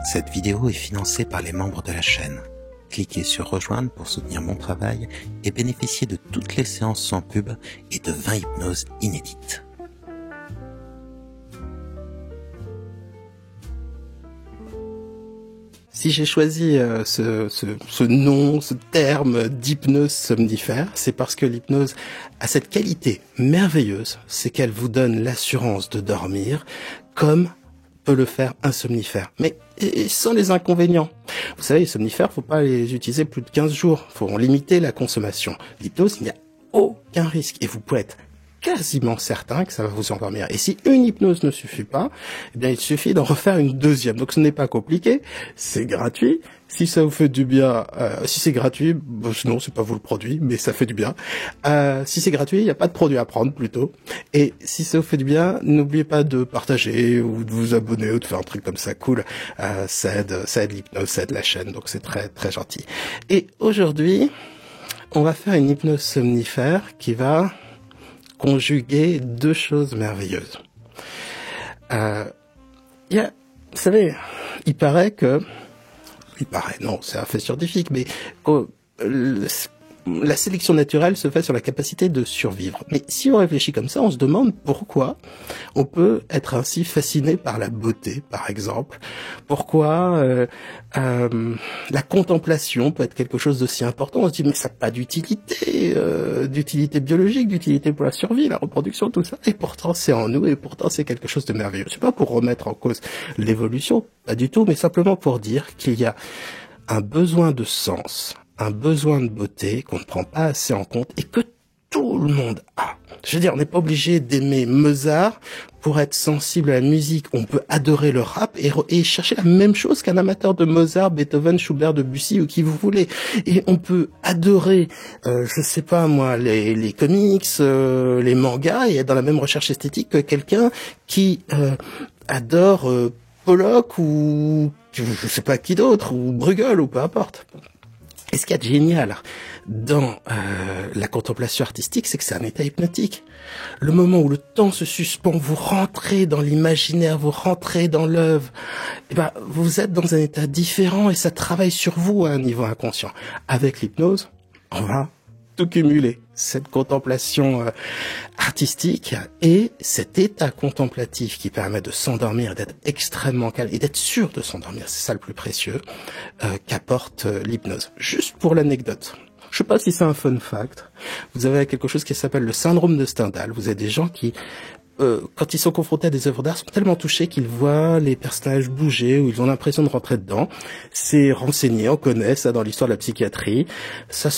Cette vidéo est financée par les membres de la chaîne. Cliquez sur rejoindre pour soutenir mon travail et bénéficier de toutes les séances sans pub et de 20 hypnoses inédites. Si j'ai choisi ce nom, ce terme d'hypnose somnifère, c'est parce que l'hypnose a cette qualité merveilleuse, c'est qu'elle vous donne l'assurance de dormir comme peut le faire un somnifère, mais sans les inconvénients. Vous savez, les somnifères, faut pas les utiliser plus de 15 jours, faut en limiter la consommation. L'hypnose, il n'y a aucun risque et vous pouvez être quasiment certain que ça va vous endormir. Et si une hypnose ne suffit pas, eh bien il suffit d'en refaire une deuxième. Donc ce n'est pas compliqué, c'est gratuit. Si ça vous fait du bien, si c'est gratuit, non, c'est pas vous le produit, mais ça fait du bien. Si c'est gratuit, il n'y a pas de produit à prendre plutôt. Et si ça vous fait du bien, n'oubliez pas de partager ou de vous abonner ou de faire un truc comme ça cool. Ça aide l'hypnose, ça aide la chaîne, donc c'est très très gentil. Et aujourd'hui, on va faire une hypnose somnifère qui va conjuguer deux choses merveilleuses. Vous savez, non, c'est un fait scientifique, mais la sélection naturelle se fait sur la capacité de survivre. Mais si on réfléchit comme ça, on se demande pourquoi on peut être ainsi fasciné par la beauté, par exemple. Pourquoi la contemplation peut être quelque chose d'aussi important. On se dit, mais ça n'a pas d'utilité biologique, d'utilité pour la survie, la reproduction, tout ça. Et pourtant, c'est en nous, et pourtant, c'est quelque chose de merveilleux. C'est pas pour remettre en cause l'évolution, pas du tout, mais simplement pour dire qu'il y a un besoin de sens, un besoin de beauté qu'on ne prend pas assez en compte et que tout le monde a. Je veux dire, on n'est pas obligé d'aimer Mozart pour être sensible à la musique. On peut adorer le rap et chercher la même chose qu'un amateur de Mozart, Beethoven, Schubert, Debussy ou qui vous voulez. Et on peut adorer, je sais pas moi, les comics, les mangas et être dans la même recherche esthétique que quelqu'un qui adore Pollock ou je sais pas qui d'autre, ou Bruegel ou peu importe. Et ce qu'il y a de génial dans la contemplation artistique, c'est que c'est un état hypnotique. Le moment où le temps se suspend, vous rentrez dans l'imaginaire, vous rentrez dans l'œuvre, et ben vous êtes dans un état différent et ça travaille sur vous à un niveau inconscient. Avec l'hypnose, on va tout cumuler, cette contemplation artistique et cet état contemplatif qui permet de s'endormir, d'être extrêmement calme et d'être sûr de s'endormir, c'est ça le plus précieux qu'apporte l'hypnose. Juste pour l'anecdote, je sais pas si c'est un fun fact, vous avez quelque chose qui s'appelle le syndrome de Stendhal. Vous avez des gens qui quand ils sont confrontés à des œuvres d'art, sont tellement touchés qu'ils voient les personnages bouger ou ils ont l'impression de rentrer dedans. C'est renseigné, on connaît ça dans l'histoire de la psychiatrie. Ça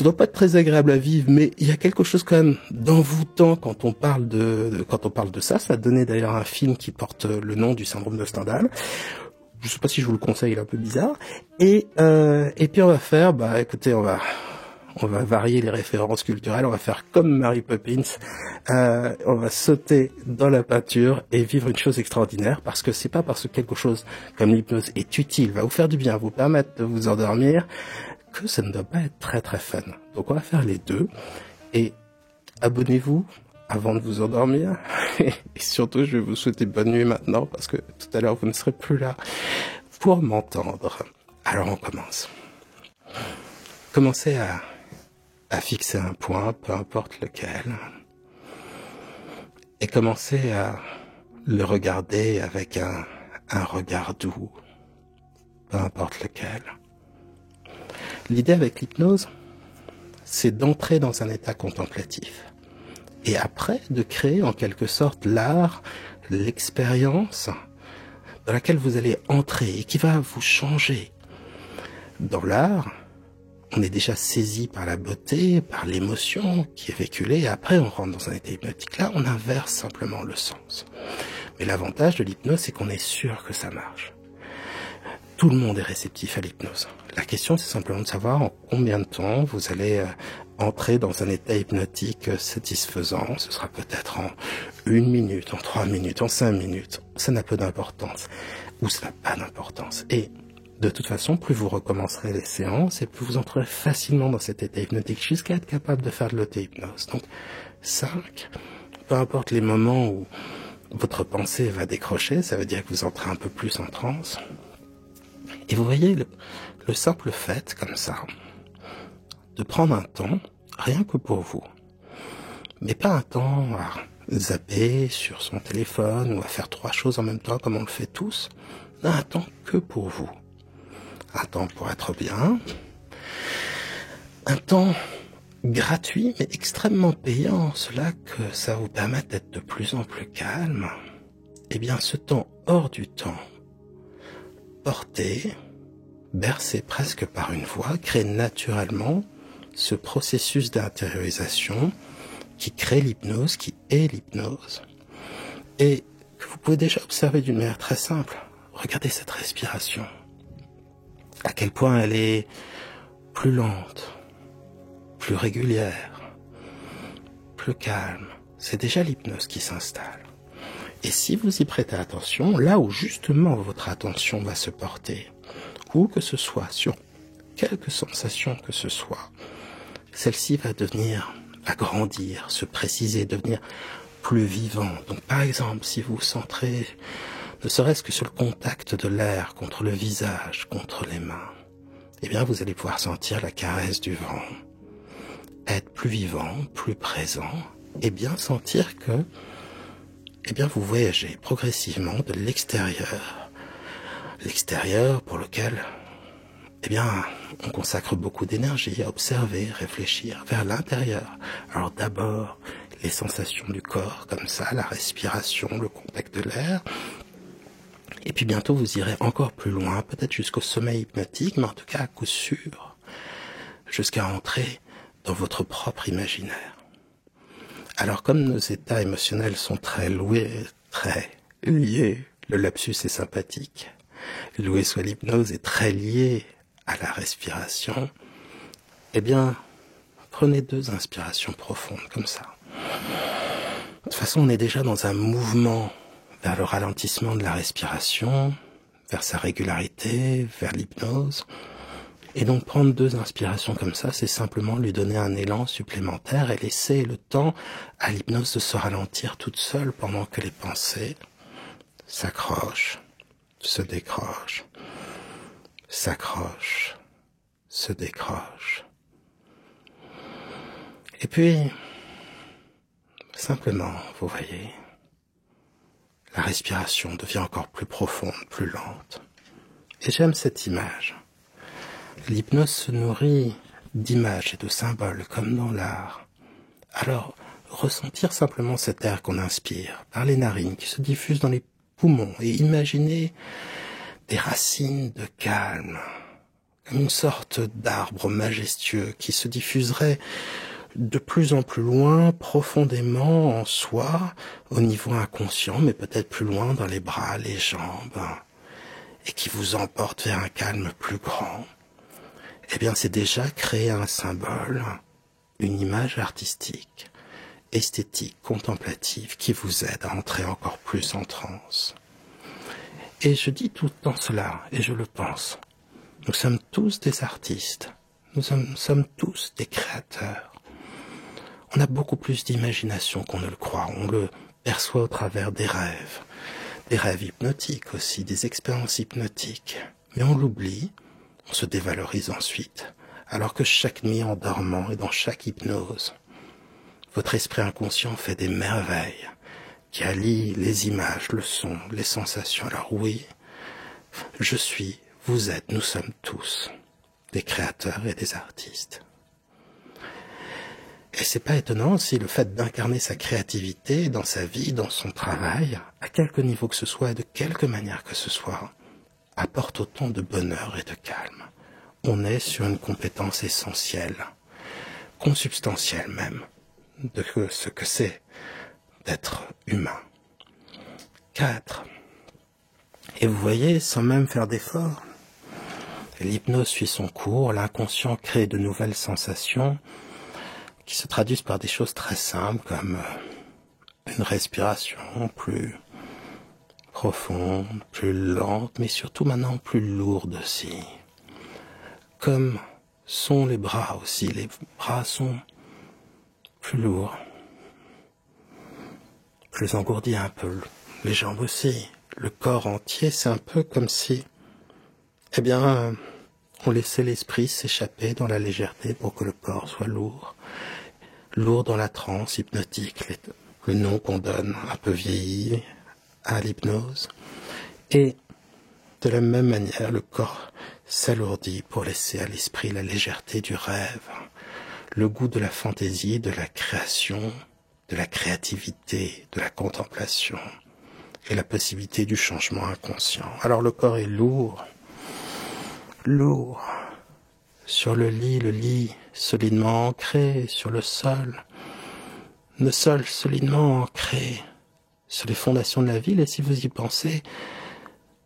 doit pas être très agréable à vivre, mais il y a quelque chose quand même d'envoûtant quand on parle de ça. Ça a donné d'ailleurs un film qui porte le nom du syndrome de Stendhal. Je sais pas si je vous le conseille, il est un peu bizarre. Et puis on va faire, écoutez, on va varier les références culturelles, on va faire comme Mary Poppins, on va sauter dans la peinture et vivre une chose extraordinaire, parce que c'est pas parce que quelque chose comme l'hypnose est utile, va vous faire du bien, vous permettre de vous endormir, que ça ne doit pas être très très fun. Donc on va faire les deux, et abonnez-vous avant de vous endormir, et surtout je vais vous souhaiter bonne nuit maintenant, parce que tout à l'heure vous ne serez plus là pour m'entendre. Alors on commence. Commencez à fixer un point, peu importe lequel, et commencez à le regarder avec un regard doux, peu importe lequel. L'idée avec l'hypnose, c'est d'entrer dans un état contemplatif, et après de créer en quelque sorte l'art, l'expérience dans laquelle vous allez entrer et qui va vous changer. Dans l'art, on est déjà saisi par la beauté, par l'émotion qui est véhiculée, et après on rentre dans un état hypnotique. Là, on inverse simplement le sens. Mais l'avantage de l'hypnose, c'est qu'on est sûr que ça marche. Tout le monde est réceptif à l'hypnose. La question, c'est simplement de savoir en combien de temps vous allez entrer dans un état hypnotique satisfaisant. Ce sera peut-être en 1 minute, en 3 minutes, en 5 minutes. Ça n'a peu d'importance. Ou ça n'a pas d'importance. Et de toute façon, plus vous recommencerez les séances et plus vous entrerez facilement dans cet état hypnotique jusqu'à être capable de faire de l'auto-hypnose. Donc, 5, peu importe les moments où votre pensée va décrocher, ça veut dire que vous entrez un peu plus en transe. Et vous voyez, le simple fait, comme ça, de prendre un temps, rien que pour vous, mais pas un temps à zapper sur son téléphone ou à faire 3 choses en même temps comme on le fait tous, non, un temps que pour vous. Un temps pour être bien, un temps gratuit mais extrêmement payant, cela que ça vous permet d'être de plus en plus calme. Eh bien, ce temps hors du temps, porté, bercé presque par une voix, crée naturellement ce processus d'intériorisation qui crée l'hypnose, qui est l'hypnose, et que vous pouvez déjà observer d'une manière très simple. Regardez cette respiration, à quel point elle est plus lente, plus régulière, plus calme. C'est déjà l'hypnose qui s'installe. Et si vous y prêtez attention, là où justement votre attention va se porter, où que ce soit, sur quelque sensation que ce soit, celle-ci va grandir, se préciser, devenir plus vivant. Donc par exemple, si vous vous centrez, ne serait-ce que sur le contact de l'air contre le visage, contre les mains, eh bien vous allez pouvoir sentir la caresse du vent, être plus vivant, plus présent, et bien sentir que, eh bien vous voyagez progressivement de l'extérieur pour lequel, eh bien, on consacre beaucoup d'énergie à observer, réfléchir vers l'intérieur. Alors d'abord, les sensations du corps, comme ça, la respiration, le contact de l'air. Et puis bientôt, vous irez encore plus loin, peut-être jusqu'au sommeil hypnotique, mais en tout cas, à coup sûr, jusqu'à entrer dans votre propre imaginaire. Alors, comme nos états émotionnels sont très liés, le lapsus est sympathique, loué soit l'hypnose est très lié à la respiration, eh bien, prenez 2 inspirations profondes comme ça. De toute façon, on est déjà dans un mouvement vers le ralentissement de la respiration, vers sa régularité, vers l'hypnose. Et donc, prendre 2 inspirations comme ça, c'est simplement lui donner un élan supplémentaire et laisser le temps à l'hypnose de se ralentir toute seule pendant que les pensées s'accrochent, se décrochent, s'accroche, se décroche. Et puis, simplement, vous voyez, la respiration devient encore plus profonde, plus lente. Et j'aime cette image. L'hypnose se nourrit d'images et de symboles, comme dans l'art. Alors, ressentir simplement cet air qu'on inspire par les narines, qui se diffuse dans les poumons, et imaginer des racines de calme, comme une sorte d'arbre majestueux qui se diffuserait de plus en plus loin, profondément en soi, au niveau inconscient, mais peut-être plus loin dans les bras, les jambes, et qui vous emporte vers un calme plus grand. Eh bien, c'est déjà créer un symbole, une image artistique, esthétique, contemplative, qui vous aide à entrer encore plus en transe. Et je dis tout le temps cela, et je le pense. Nous sommes tous des artistes. Nous sommes tous des créateurs. On a beaucoup plus d'imagination qu'on ne le croit. On le perçoit au travers des rêves hypnotiques aussi, des expériences hypnotiques. Mais on l'oublie, on se dévalorise ensuite. Alors que chaque nuit en dormant et dans chaque hypnose, votre esprit inconscient fait des merveilles qui allie les images, le son, les sensations. Alors oui, je suis, vous êtes, nous sommes tous des créateurs et des artistes. Et c'est pas étonnant aussi le fait d'incarner sa créativité dans sa vie, dans son travail, à quelque niveau que ce soit et de quelque manière que ce soit, apporte autant de bonheur et de calme. On est sur une compétence essentielle, consubstantielle même, de ce que c'est d'être humain. 4. Et vous voyez, sans même faire d'effort, l'hypnose suit son cours, l'inconscient crée de nouvelles sensations qui se traduisent par des choses très simples comme une respiration plus profonde, plus lente, mais surtout maintenant plus lourde aussi. Comme sont les bras aussi, les bras sont plus lourds, plus engourdis un peu, les jambes aussi, le corps entier. C'est un peu comme si, on laissait l'esprit s'échapper dans la légèreté pour que le corps soit lourd dans la transe hypnotique, le nom qu'on donne un peu vieilli à l'hypnose. Et de la même manière, le corps s'alourdit pour laisser à l'esprit la légèreté du rêve, le goût de la fantaisie, de la création, de la créativité, de la contemplation et la possibilité du changement inconscient. Alors le corps est lourd, sur le lit solidement ancré sur le sol solidement ancré sur les fondations de la ville. Et si vous y pensez,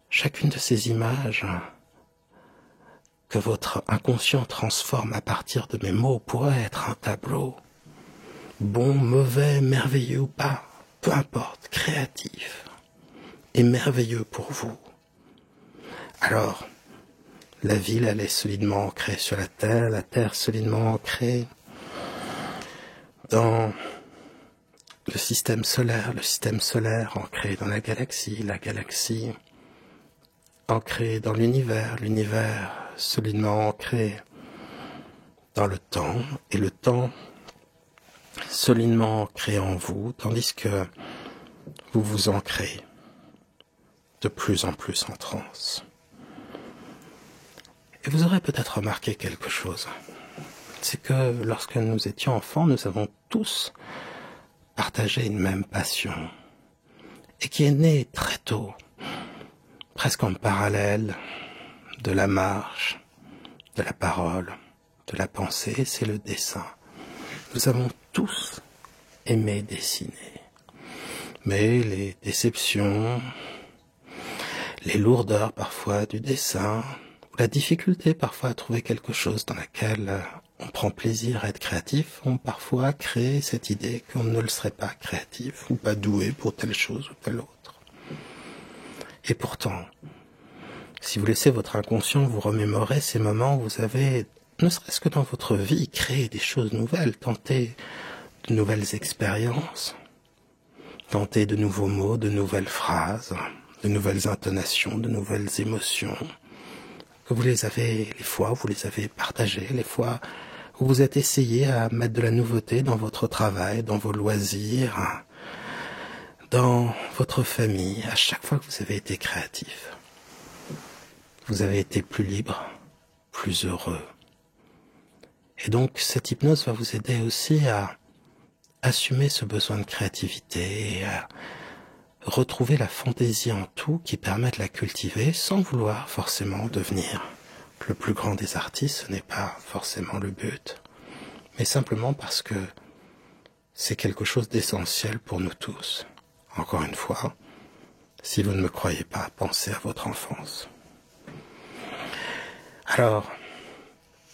chacune de ces images que votre inconscient transforme à partir de mes mots pourrait être un tableau, bon, mauvais, merveilleux ou pas, peu importe, créatif et merveilleux pour vous. Alors, la ville, elle est solidement ancrée sur la terre solidement ancrée dans le système solaire ancré dans la galaxie ancré dans l'univers solidement ancré dans le temps, et le temps solidement ancré en vous, tandis que vous vous ancrez de plus en plus en transe. Et vous aurez peut-être remarqué quelque chose. C'est que lorsque nous étions enfants, nous avons tous partagé une même passion, et qui est née très tôt, presque en parallèle de la marche, de la parole, de la pensée, c'est le dessin. Nous avons tous aimé dessiner. Mais les déceptions, les lourdeurs parfois du dessin, la difficulté parfois à trouver quelque chose dans laquelle on prend plaisir à être créatif, ont parfois créé cette idée qu'on ne le serait pas créatif ou pas doué pour telle chose ou telle autre. Et pourtant, si vous laissez votre inconscient vous remémorer ces moments où vous avez, ne serait-ce que dans votre vie, créé des choses nouvelles, tenté de nouvelles expériences, tenté de nouveaux mots, de nouvelles phrases, de nouvelles intonations, de nouvelles émotions, que vous les avez, les fois où vous les avez partagées, les fois où vous êtes essayé à mettre de la nouveauté dans votre travail, dans vos loisirs, dans votre famille, à chaque fois que vous avez été créatif. Vous avez été plus libre, plus heureux. Et donc cette hypnose va vous aider aussi à assumer ce besoin de créativité et à retrouver la fantaisie en tout qui permet de la cultiver sans vouloir forcément devenir le plus grand des artistes. Ce n'est pas forcément le but, mais simplement parce que c'est quelque chose d'essentiel pour nous tous. Encore une fois, si vous ne me croyez pas, pensez à votre enfance. Alors,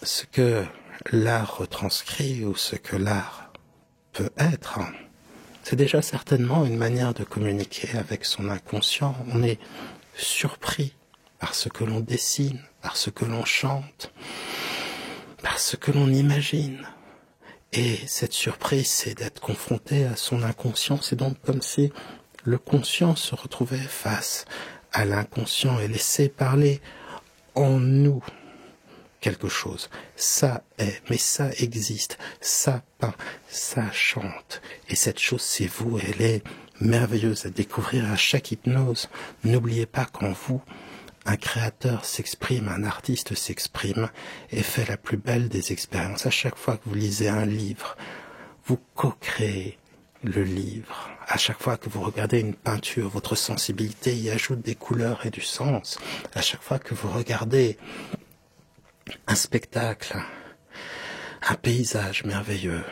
ce que l'art retranscrit ou ce que l'art peut être, c'est déjà certainement une manière de communiquer avec son inconscient. On est surpris par ce que l'on dessine, par ce que l'on chante, par ce que l'on imagine. Et cette surprise, c'est d'être confronté à son inconscient. C'est donc comme si le conscient se retrouvait face à l'inconscient et laissait parler en nous quelque chose. Ça est, mais ça existe, ça peint, ça chante. Et cette chose, c'est vous, elle est merveilleuse à découvrir à chaque hypnose. N'oubliez pas qu'en vous, un créateur s'exprime, un artiste s'exprime et fait la plus belle des expériences. À chaque fois que vous lisez un livre, vous co-créez le livre. À chaque fois que vous regardez une peinture, votre sensibilité y ajoute des couleurs et du sens. À chaque fois que vous regardez un spectacle, un paysage merveilleux,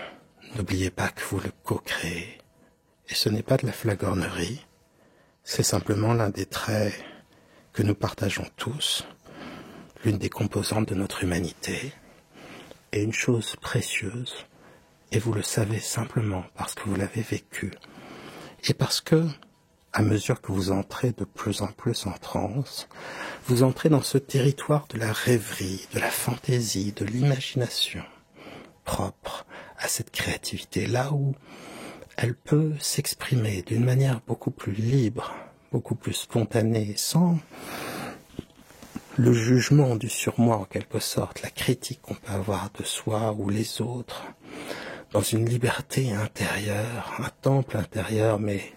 n'oubliez pas que vous le co-créez. Et ce n'est pas de la flagornerie, c'est simplement l'un des traits que nous partageons tous, l'une des composantes de notre humanité, et une chose précieuse, et vous le savez simplement parce que vous l'avez vécu, et parce que, à mesure que vous entrez de plus en plus en transe, vous entrez dans ce territoire de la rêverie, de la fantaisie, de l'imagination, propre à cette créativité, là où elle peut s'exprimer d'une manière beaucoup plus libre, beaucoup plus spontanée, sans le jugement du surmoi en quelque sorte, la critique qu'on peut avoir de soi ou les autres, dans une liberté intérieure, un temple intérieur, mais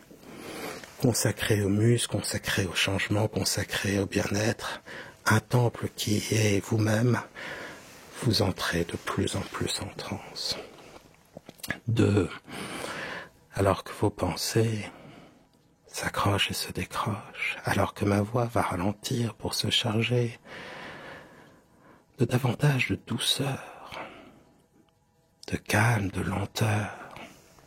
consacré aux muses, consacré au changement, consacré au bien-être, un temple qui est vous-même, vous entrez de plus en plus en transe. 2. Alors que vos pensées s'accrochent et se décrochent, alors que ma voix va ralentir pour se charger de davantage de douceur, de calme, de lenteur,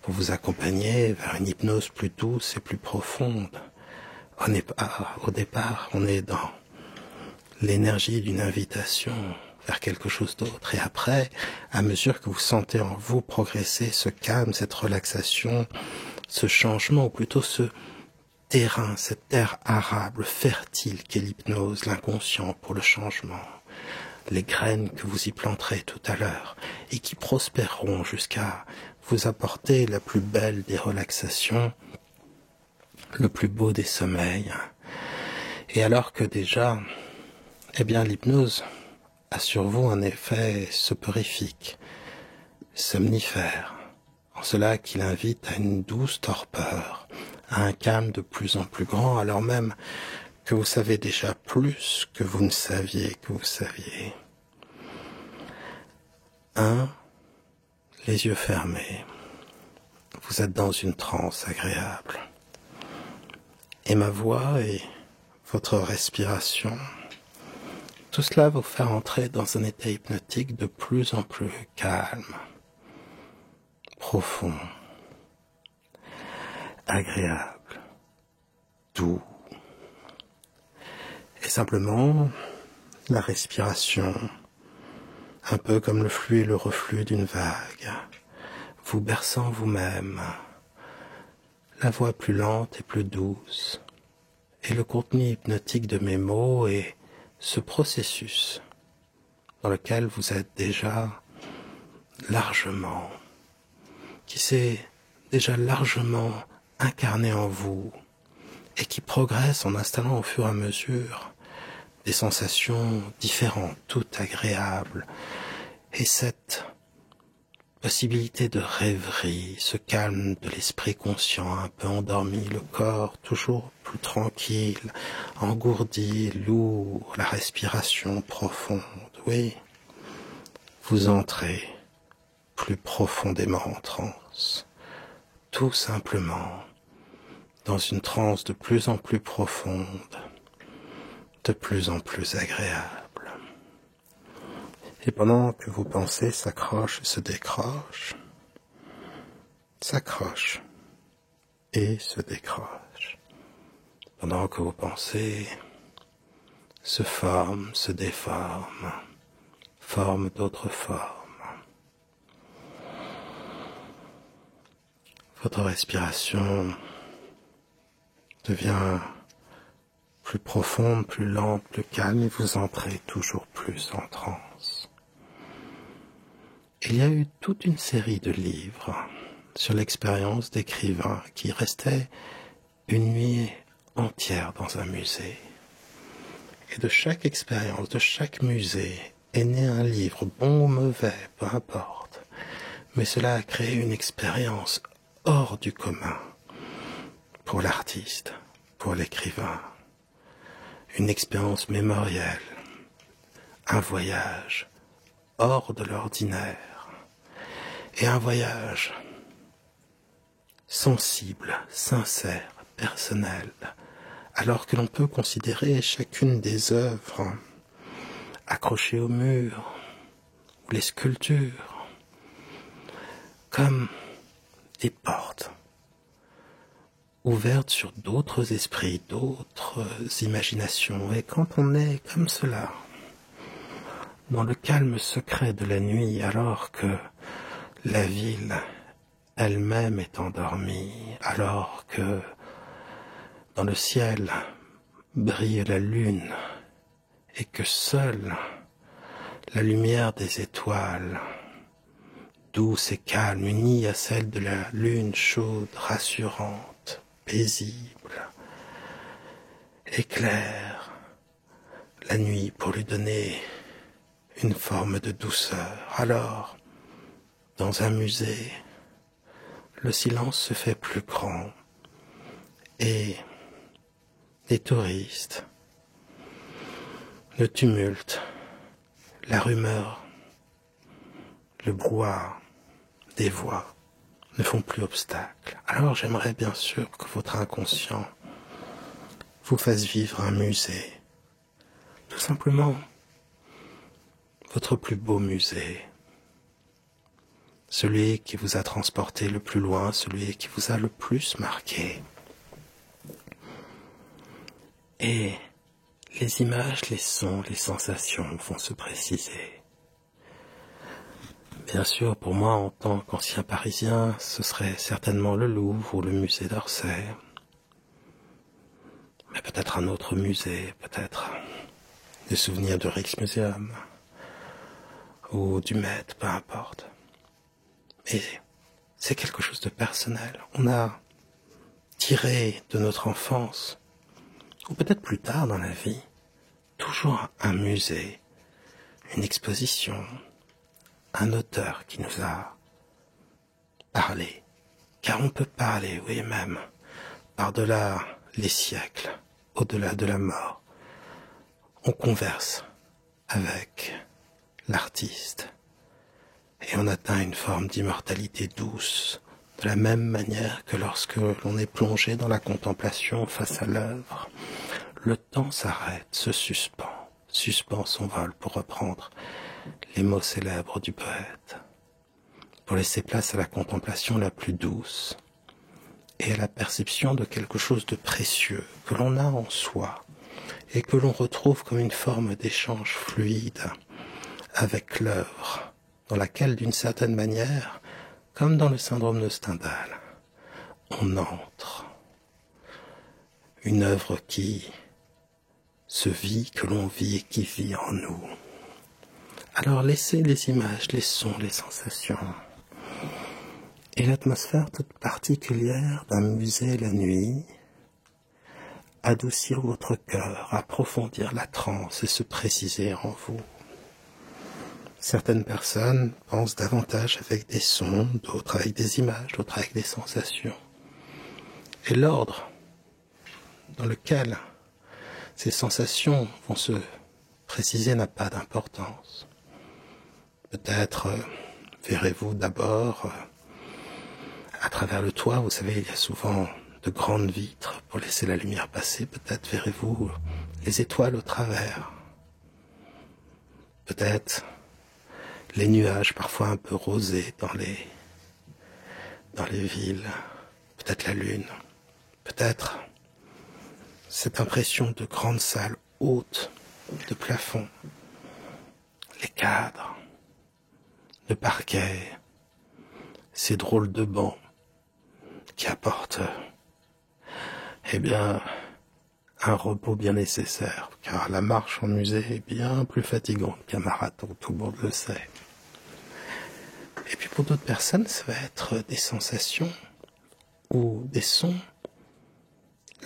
pour vous accompagner vers une hypnose plus douce et plus profonde. Au départ, on est dans l'énergie d'une invitation vers quelque chose d'autre. Et après, à mesure que vous sentez en vous progresser ce calme, cette relaxation, ce changement, ou plutôt ce terrain, cette terre arable, fertile qu'est l'hypnose, l'inconscient pour le changement, les graines que vous y planterez tout à l'heure et qui prospéreront jusqu'à vous apporter la plus belle des relaxations, le plus beau des sommeils. Et alors que déjà, l'hypnose a sur vous un effet soporifique, somnifère, en cela qu'il invite à une douce torpeur, à un calme de plus en plus grand, alors même que vous savez déjà plus que vous ne saviez que vous saviez. 1. Les yeux fermés. Vous êtes dans une transe agréable. Et ma voix et votre respiration, tout cela va vous faire entrer dans un état hypnotique de plus en plus calme, profond, agréable, doux. Et simplement, la respiration, un peu comme le flux et le reflux d'une vague, vous berçant vous-même, la voix plus lente et plus douce, et le contenu hypnotique de mes mots et ce processus dans lequel vous êtes déjà largement, qui s'est déjà largement incarné en vous et qui progresse en installant au fur et à mesure des sensations différentes, toutes agréables, et cette possibilité de rêverie, ce calme de l'esprit conscient, un peu endormi, le corps toujours plus tranquille, engourdi, lourd, la respiration profonde, oui, vous entrez plus profondément en transe, tout simplement dans une transe de plus en plus profonde, de plus en plus agréable. Et pendant que vos pensées s'accrochent et se décrochent, s'accrochent et se décrochent, pendant que vos pensées se forment, se déforment, forment d'autres formes, votre respiration devient plus profonde, plus lente, plus calme, et vous entrez toujours plus en transe. Il y a eu toute une série de livres sur l'expérience d'écrivains qui restaient une nuit entière dans un musée. Et de chaque expérience, de chaque musée, est né un livre, bon ou mauvais, peu importe. Mais cela a créé une expérience hors du commun pour l'artiste, pour l'écrivain. Une expérience mémorielle, un voyage hors de l'ordinaire, et un voyage sensible, sincère, personnel, alors que l'on peut considérer chacune des œuvres accrochées au mur, ou les sculptures, comme des portes ouvertes sur d'autres esprits, d'autres imaginations. Et quand on est comme cela, dans le calme secret de la nuit, alors que la ville elle-même est endormie, alors que dans le ciel brille la lune et que seule la lumière des étoiles douce et calme, unie à celle de la lune chaude, rassurante, paisible, éclaire la nuit pour lui donner une forme de douceur. Alors, dans un musée, le silence se fait plus grand et les touristes, le tumulte, la rumeur, le brouhaha des voix ne font plus obstacle. Alors j'aimerais bien sûr que votre inconscient vous fasse vivre un musée. Tout simplement, votre plus beau musée. Celui qui vous a transporté le plus loin, celui qui vous a le plus marqué. Et les images, les sons, les sensations vont se préciser. Bien sûr, pour moi, en tant qu'ancien Parisien, ce serait certainement le Louvre ou le musée d'Orsay. Mais peut-être un autre musée, peut-être des souvenirs du Rijksmuseum ou du Met, peu importe. Mais c'est quelque chose de personnel. On a tiré de notre enfance, ou peut-être plus tard dans la vie, toujours un musée, une exposition, un auteur qui nous a parlé. Car on peut parler, oui même, par-delà les siècles, au-delà de la mort. On converse avec l'artiste et on atteint une forme d'immortalité douce, de la même manière que lorsque l'on est plongé dans la contemplation face à l'œuvre, le temps s'arrête, se suspend son vol pour reprendre les mots célèbres du poète, pour laisser place à la contemplation la plus douce et à la perception de quelque chose de précieux que l'on a en soi et que l'on retrouve comme une forme d'échange fluide avec l'œuvre, dans laquelle, d'une certaine manière, comme dans le syndrome de Stendhal, on entre. Une œuvre qui se vit, que l'on vit et qui vit en nous. Alors laissez les images, les sons, les sensations et l'atmosphère toute particulière d'un musée la nuit adoucir votre cœur, approfondir la transe et se préciser en vous. Certaines personnes pensent davantage avec des sons, d'autres avec des images, d'autres avec des sensations. Et l'ordre dans lequel ces sensations vont se préciser n'a pas d'importance. Peut-être verrez-vous d'abord à travers le toit, vous savez, il y a souvent de grandes vitres pour laisser la lumière passer. Peut-être verrez-vous les étoiles au travers. Peut-être les nuages parfois un peu rosés dans les villes. Peut-être la lune. Peut-être cette impression de grande salle haute, de plafond. Les cadres, le parquet, ces drôles de bancs qui apportent, un repos bien nécessaire, car la marche en musée est bien plus fatigante qu'un marathon, tout le monde le sait. Et puis pour d'autres personnes, ça va être des sensations ou des sons.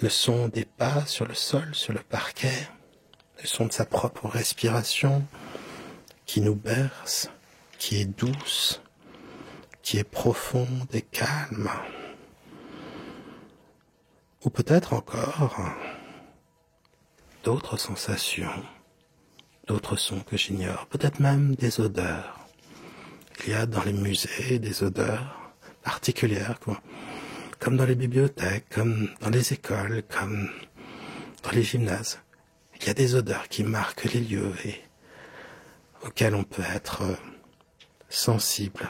Le son des pas sur le sol, sur le parquet, le son de sa propre respiration qui nous berce, qui est douce, qui est profonde et calme. Ou peut-être encore d'autres sensations, d'autres sons que j'ignore, peut-être même des odeurs. Il y a dans les musées des odeurs particulières, comme dans les bibliothèques, comme dans les écoles, comme dans les gymnases. Il y a des odeurs qui marquent les lieux et auxquelles on peut être sensible,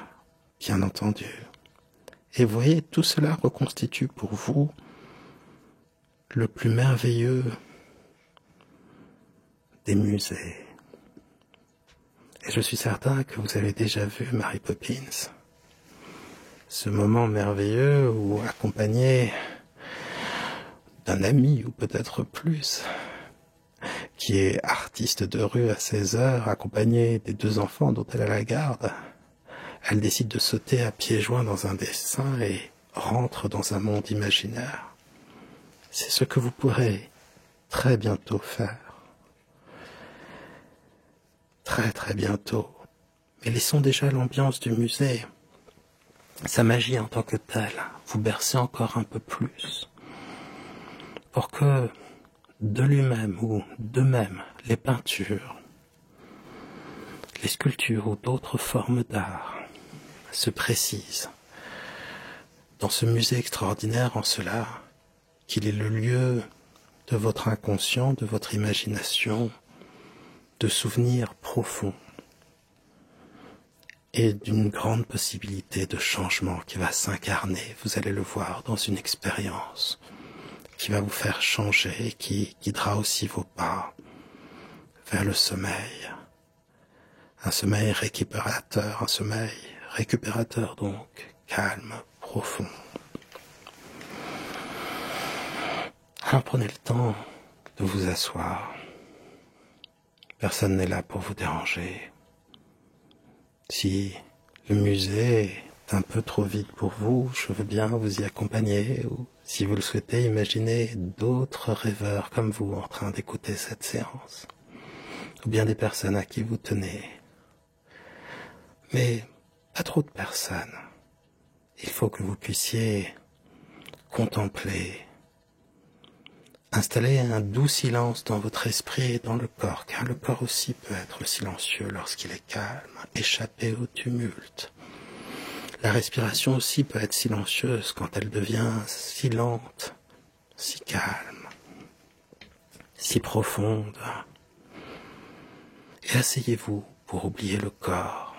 bien entendu. Et vous voyez, tout cela reconstitue pour vous le plus merveilleux des musées. Et je suis certain que vous avez déjà vu Mary Poppins, ce moment merveilleux où, accompagné d'un ami ou peut-être plus, qui est artiste de rue à 16 heures, accompagné des 2 enfants dont elle a la garde, elle décide de sauter à pieds joints dans un dessin et rentre dans un monde imaginaire. C'est ce que vous pourrez très bientôt faire. Très très bientôt. Mais laissons déjà l'ambiance du musée, sa magie en tant que telle, vous bercer encore un peu plus, pour que de lui-même ou d'eux-mêmes, les peintures, les sculptures ou d'autres formes d'art se précisent dans ce musée extraordinaire en cela qu'il est le lieu de votre inconscient, de votre imagination, de souvenirs profonds et d'une grande possibilité de changement qui va s'incarner, vous allez le voir, dans une expérience qui va vous faire changer, qui guidera aussi vos pas vers le sommeil. Un sommeil récupérateur donc, calme, profond. Alors prenez le temps de vous asseoir. Personne n'est là pour vous déranger. Si le musée est un peu trop vide pour vous, je veux bien vous y accompagner, ou si vous le souhaitez, imaginez d'autres rêveurs comme vous en train d'écouter cette séance, ou bien des personnes à qui vous tenez. Mais pas trop de personnes. Il faut que vous puissiez contempler, installer un doux silence dans votre esprit et dans le corps, car le corps aussi peut être silencieux lorsqu'il est calme, échappé au tumulte. La respiration aussi peut être silencieuse quand elle devient si lente, si calme, si profonde. Et asseyez-vous pour oublier le corps,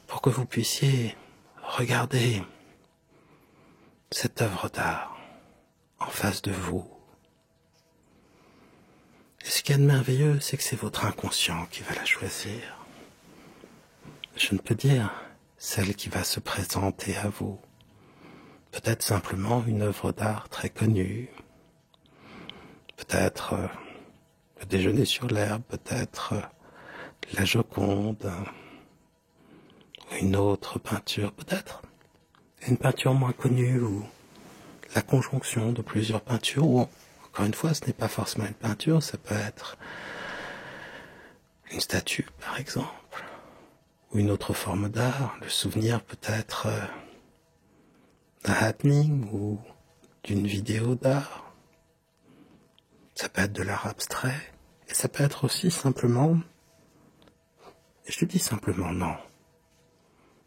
pour que vous puissiez regarder cette œuvre d'art en face de vous. Et ce qu'il y a de merveilleux, c'est que c'est votre inconscient qui va la choisir. Je ne peux dire celle qui va se présenter à vous. Peut-être simplement une œuvre d'art très connue. Peut-être le déjeuner sur l'herbe, peut-être la Joconde, ou une autre peinture, peut-être une peinture moins connue, ou la conjonction de plusieurs peintures, ou encore une fois, ce n'est pas forcément une peinture, ça peut être une statue, par exemple, ou une autre forme d'art. Le souvenir peut être d'un happening ou d'une vidéo d'art. Ça peut être de l'art abstrait, et ça peut être aussi simplement, et je dis simplement non,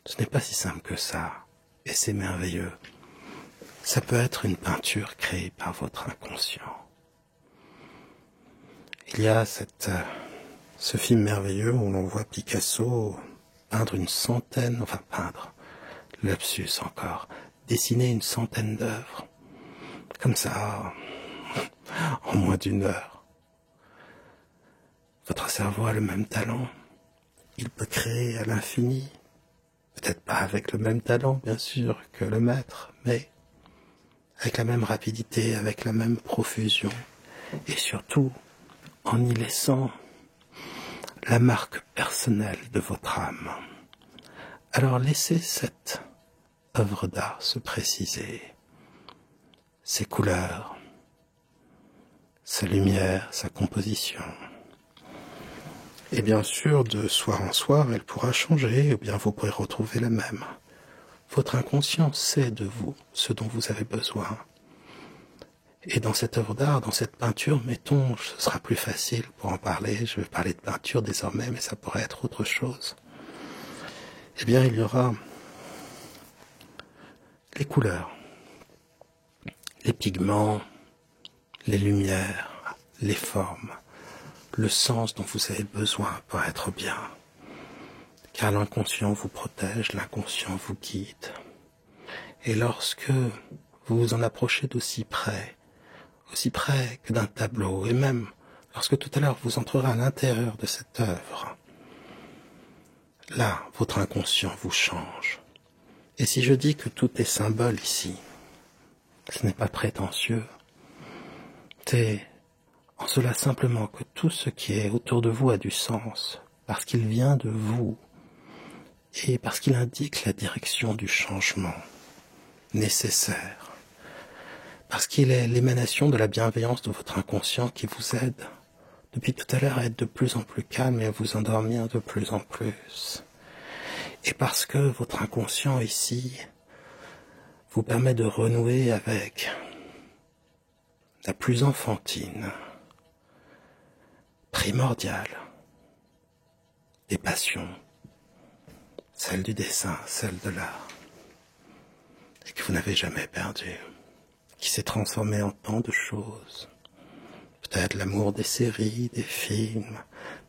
ce n'est pas si simple que ça, et c'est merveilleux. Ça peut être une peinture créée par votre inconscient. Il y a ce film merveilleux où l'on voit Picasso peindre lapsus encore, dessiner une centaine d'œuvres, comme ça, en moins d'une heure. Votre cerveau a le même talent, il peut créer à l'infini, peut-être pas avec le même talent, bien sûr, que le maître, mais avec la même rapidité, avec la même profusion, et surtout en y laissant la marque personnelle de votre âme. Alors laissez cette œuvre d'art se préciser, ses couleurs, sa lumière, sa composition. Et bien sûr, de soir en soir, elle pourra changer, ou bien vous pourrez retrouver la même. Votre inconscient sait de vous ce dont vous avez besoin. Et dans cette œuvre d'art, dans cette peinture, mettons, ce sera plus facile pour en parler, je vais parler de peinture désormais, mais ça pourrait être autre chose. Eh bien, il y aura les couleurs, les pigments, les lumières, les formes, le sens dont vous avez besoin pour être bien. Car l'inconscient vous protège, l'inconscient vous guide. Et lorsque vous vous en approchez d'aussi près, aussi près que d'un tableau, et même lorsque tout à l'heure vous entrerez à l'intérieur de cette œuvre, là, votre inconscient vous change. Et si je dis que tout est symbole ici, ce n'est pas prétentieux, c'est en cela simplement que tout ce qui est autour de vous a du sens, parce qu'il vient de vous, et parce qu'il indique la direction du changement nécessaire, parce qu'il est l'émanation de la bienveillance de votre inconscient qui vous aide depuis tout à l'heure à être de plus en plus calme et à vous endormir de plus en plus. Et parce que votre inconscient ici vous permet de renouer avec la plus enfantine, primordiale, des passions, celle du dessin, celle de l'art, et que vous n'avez jamais perdu, qui s'est transformée en tant de choses. Peut-être l'amour des séries, des films,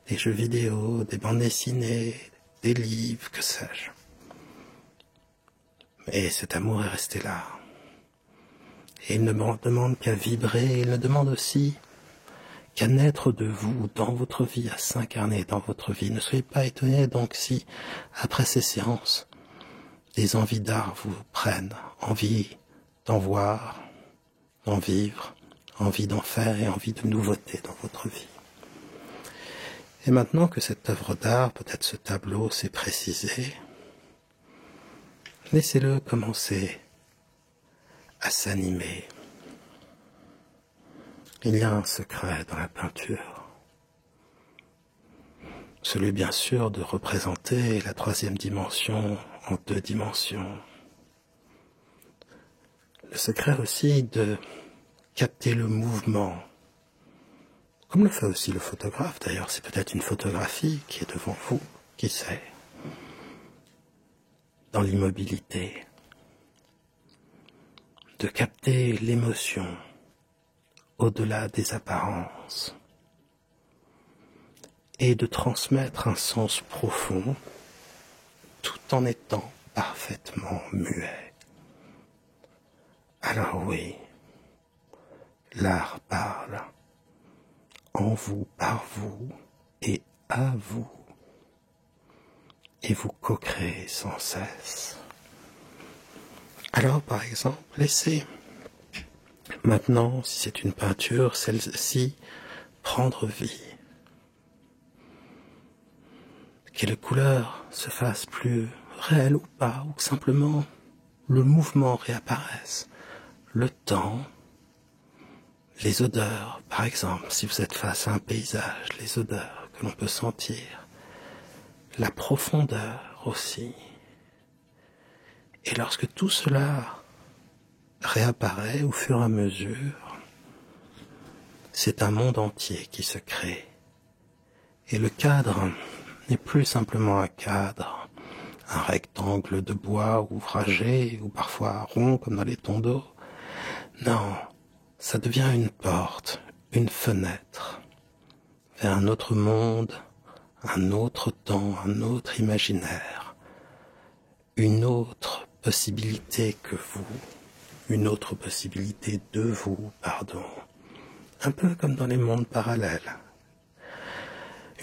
des jeux vidéo, des bandes dessinées, des livres, que sais-je. Mais cet amour est resté là. Et il ne demande qu'à vibrer, il ne demande aussi qu'à naître de vous dans votre vie, à s'incarner dans votre vie. Ne soyez pas étonnés donc si, après ces séances, des envies d'art vous prennent, envie d'en voir, d'en vivre, envie d'en faire et envie de nouveautés dans votre vie. Et maintenant que cette œuvre d'art, peut-être ce tableau, s'est précisé, laissez-le commencer à s'animer. Il y a un secret dans la peinture. Celui bien sûr de représenter la troisième dimension en 2 dimensions. Le secret aussi de capter le mouvement, comme le fait aussi le photographe. D'ailleurs, c'est peut-être une photographie qui est devant vous, qui sait, dans l'immobilité, de capter l'émotion au-delà des apparences et de transmettre un sens profond tout en étant parfaitement muet. Alors oui, l'art parle en vous, par vous et à vous, et vous co-créez sans cesse. Alors par exemple, laissez maintenant, si c'est une peinture, celle-ci prendre vie. Que les couleurs se fassent plus réelles ou pas, ou que simplement le mouvement réapparaisse. Le temps, les odeurs, par exemple, si vous êtes face à un paysage, les odeurs que l'on peut sentir, la profondeur aussi. Et lorsque tout cela réapparaît au fur et à mesure, c'est un monde entier qui se crée. Et le cadre n'est plus simplement un cadre, un rectangle de bois ouvragé ou parfois rond comme dans les tonneaux. Non, ça devient une porte, une fenêtre vers un autre monde, un autre temps, un autre imaginaire, une autre possibilité que vous, une autre possibilité de vous, pardon, un peu comme dans les mondes parallèles,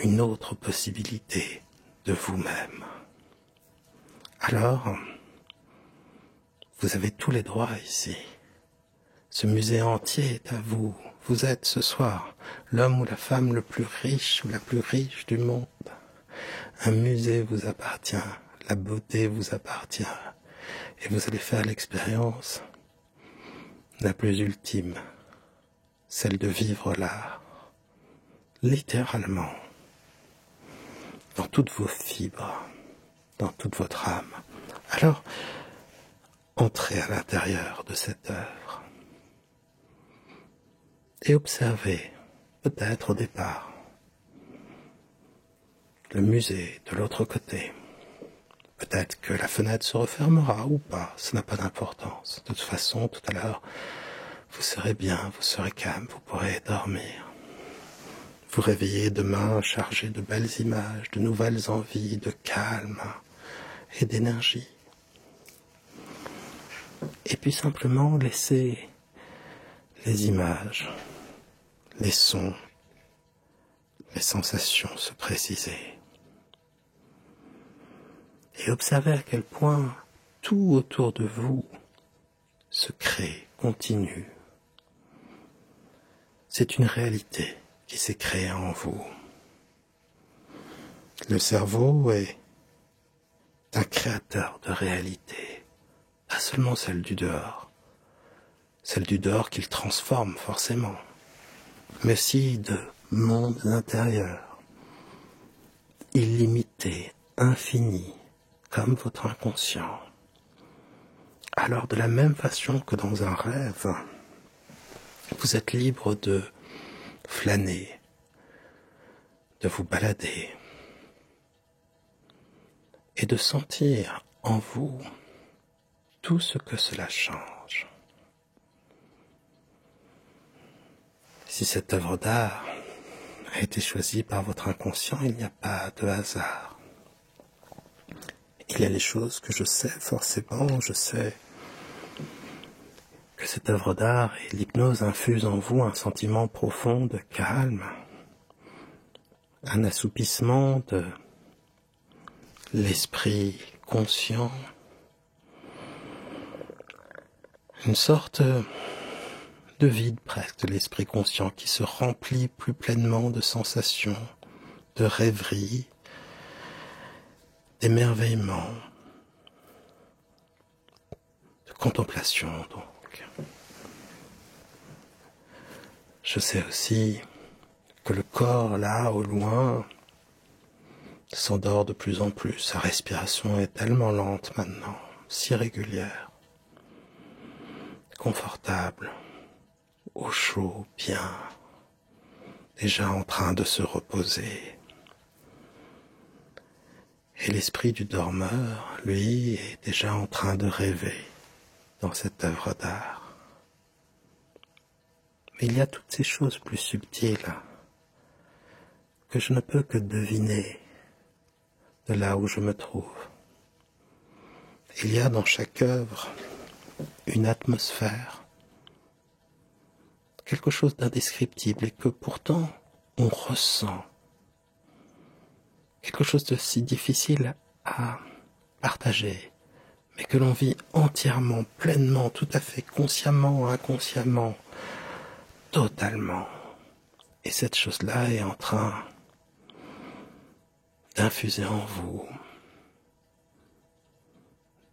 une autre possibilité de vous-même. Alors, vous avez tous les droits ici. Ce musée entier est à vous. Vous êtes ce soir l'homme ou la femme le plus riche ou la plus riche du monde. Un musée vous appartient, la beauté vous appartient, et vous allez faire l'expérience la plus ultime, celle de vivre l'art, littéralement, dans toutes vos fibres, dans toute votre âme. Alors, entrez à l'intérieur de cette œuvre et observez, peut-être au départ, le musée de l'autre côté. Peut-être que la fenêtre se refermera ou pas, ça n'a pas d'importance. De toute façon, tout à l'heure, vous serez bien, vous serez calme, vous pourrez dormir. Vous réveillez demain chargé de belles images, de nouvelles envies, de calme et d'énergie. Et puis simplement laissez les images, les sons, les sensations se préciser. Et observez à quel point tout autour de vous se crée, continue. C'est une réalité qui s'est créée en vous. Le cerveau est d'un créateur de réalité, pas seulement celle du dehors qu'il transforme forcément, mais aussi de mondes intérieurs, illimités, infinis, comme votre inconscient. Alors de la même façon que dans un rêve, vous êtes libre de flâner, de vous balader et de sentir en vous tout ce que cela change. Si cette œuvre d'art a été choisie par votre inconscient, il n'y a pas de hasard. Il y a les choses que je sais forcément, je sais que cette œuvre d'art et l'hypnose infusent en vous un sentiment profond de calme, un assoupissement de l'esprit conscient, une sorte de vide presque de l'esprit conscient qui se remplit plus pleinement de sensations, de rêveries, d'émerveillement, de contemplation donc. Je sais aussi que le corps, là, au loin, s'endort de plus en plus. Sa respiration est tellement lente maintenant, si régulière, confortable, au chaud, bien, déjà en train de se reposer. Et l'esprit du dormeur, lui, est déjà en train de rêver dans cette œuvre d'art. Mais il y a toutes ces choses plus subtiles que je ne peux que deviner de là où je me trouve. Il y a dans chaque œuvre une atmosphère, quelque chose d'indescriptible et que pourtant on ressent. Quelque chose de si difficile à partager, mais que l'on vit entièrement, pleinement, tout à fait, consciemment, inconsciemment, totalement. Et cette chose-là est en train d'infuser en vous,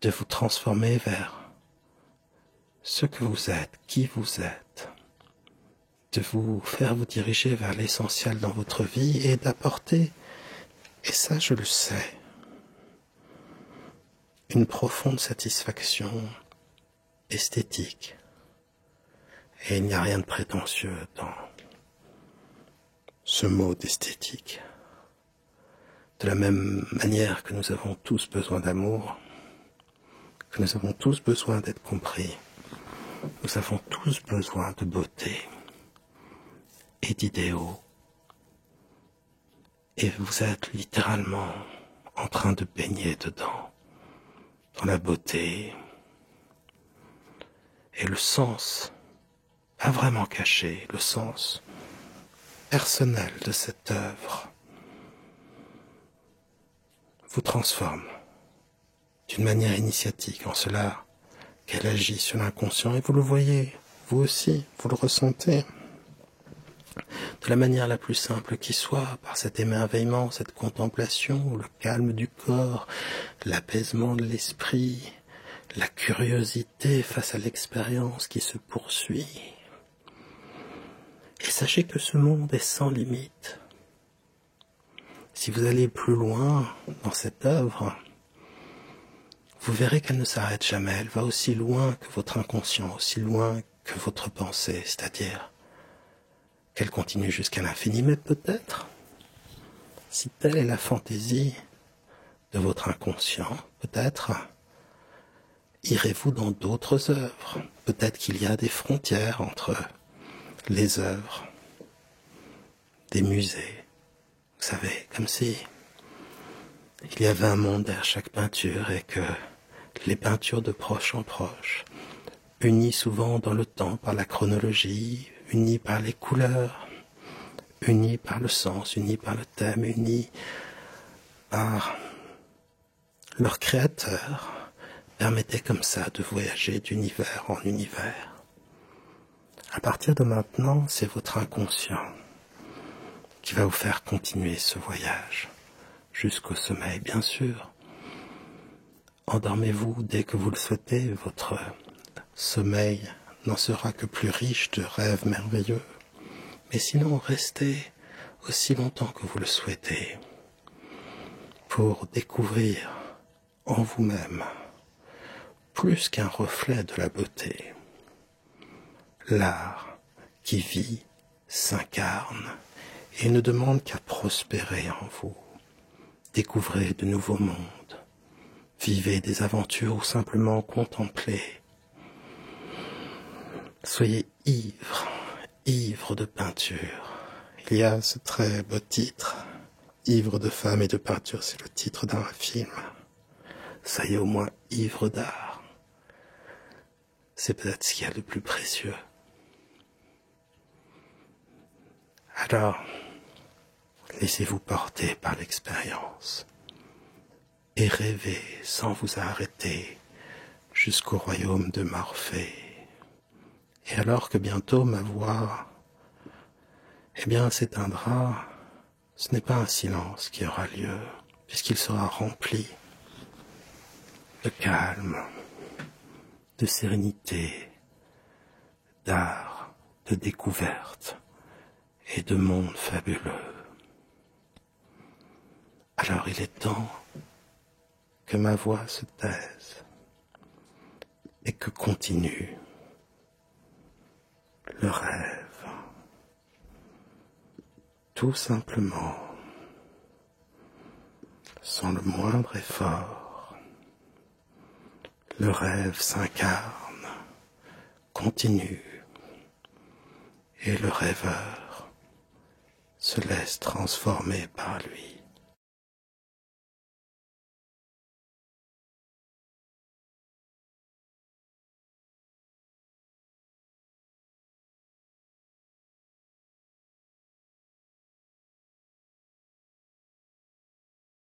de vous transformer vers ce que vous êtes, qui vous êtes, de vous faire vous diriger vers l'essentiel dans votre vie et d'apporter, et ça je le sais, une profonde satisfaction esthétique. Et il n'y a rien de prétentieux dans ce mot d'esthétique. De la même manière que nous avons tous besoin d'amour, que nous avons tous besoin d'être compris, nous avons tous besoin de beauté et d'idéaux. Et vous êtes littéralement en train de baigner dedans, dans la beauté et le sens, pas vraiment caché, le sens personnel de cette œuvre vous transforme d'une manière initiatique, en cela qu'elle agit sur l'inconscient, et vous le voyez, vous aussi, vous le ressentez, de la manière la plus simple qui soit, par cet émerveillement, cette contemplation, le calme du corps, l'apaisement de l'esprit, la curiosité face à l'expérience qui se poursuit. Et sachez que ce monde est sans limite. Si vous allez plus loin dans cette œuvre, vous verrez qu'elle ne s'arrête jamais. Elle va aussi loin que votre inconscient, aussi loin que votre pensée, c'est-à-dire qu'elle continue jusqu'à l'infini. Mais peut-être, si telle est la fantaisie de votre inconscient, peut-être irez-vous dans d'autres œuvres. Peut-être qu'il y a des frontières entre les œuvres, des musées. Vous savez, comme si il y avait un monde derrière chaque peinture et que les peintures de proche en proche, unies souvent dans le temps par la chronologie, unies par les couleurs, unies par le sens, unies par le thème, unies par leur créateur, permettaient comme ça de voyager d'univers en univers. À partir de maintenant, c'est votre inconscient qui va vous faire continuer ce voyage jusqu'au sommeil, bien sûr. Endormez-vous dès que vous le souhaitez, votre sommeil n'en sera que plus riche de rêves merveilleux. Mais sinon, restez aussi longtemps que vous le souhaitez pour découvrir en vous-même plus qu'un reflet de la beauté. L'art qui vit, s'incarne et ne demande qu'à prospérer en vous. Découvrez de nouveaux mondes, vivez des aventures ou simplement contemplez. Soyez ivre de peinture. Il y a ce très beau titre, Ivre de femme et de peinture, c'est le titre d'un film. Soyez au moins ivre d'art. C'est peut-être ce qu'il y a de plus précieux. Alors, laissez-vous porter par l'expérience et rêvez sans vous arrêter jusqu'au royaume de Morphée. Et alors que bientôt ma voix, s'éteindra, ce n'est pas un silence qui aura lieu, puisqu'il sera rempli de calme, de sérénité, d'art, de découverte et de monde fabuleux. Alors il est temps que ma voix se taise et que continue le rêve. Tout simplement, sans le moindre effort, le rêve s'incarne, continue, et le rêveur se laisse transformer par lui.